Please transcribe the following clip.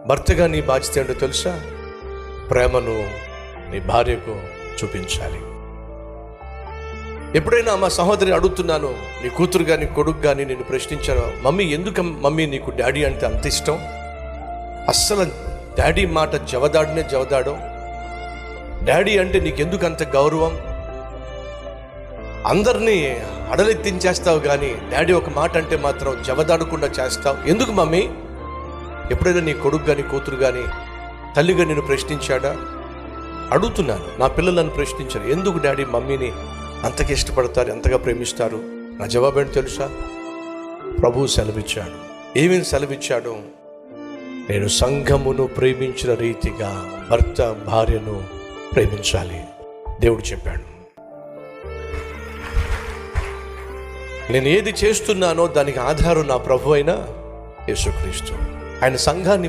భర్తగా నీ బాధ్యత ఏంటో తెలుసా? ప్రేమను నీ భార్యకు చూపించాలి. ఎప్పుడైనా మా సహోదరి అడుగుతున్నాను, నీ కూతురు కానీ కొడుకు కానీ నేను ప్రశ్నించాను, మమ్మీ ఎందుకు మమ్మీ నీకు డాడీ అంటే అంత ఇష్టం? అస్సలు డాడీ మాట జవదాడు. డాడీ అంటే నీకెందుకు అంత గౌరవం? అందరినీ అడలెత్తించేస్తావు కానీ డాడీ ఒక మాట అంటే మాత్రం జవదాడకుండా చేస్తావు, ఎందుకు మమ్మీ? ఎప్పుడైనా నీ కొడుకు కానీ కూతురు కానీ తల్లిగా నేను ప్రశ్నించాడా? అడుగుతున్నాను. నా పిల్లలు నన్ను ప్రశ్నించారు, ఎందుకు డాడీ మమ్మీని అంతగా ఇష్టపడతారు, ఎంతగా ప్రేమిస్తారు? నా జవాబు ఏంటి తెలుసా? ప్రభువు సెలవిచ్చాడు. ఏమేమి సెలవిచ్చాడు? నేను సంఘమును ప్రేమించిన రీతిగా భర్త భార్యను ప్రేమించాలి దేవుడు చెప్పాడు. నేను ఏది చేస్తున్నానో దానికి ఆధారం నా ప్రభు అయిన యేసుక్రీస్తు. ఆయన సంఘాన్ని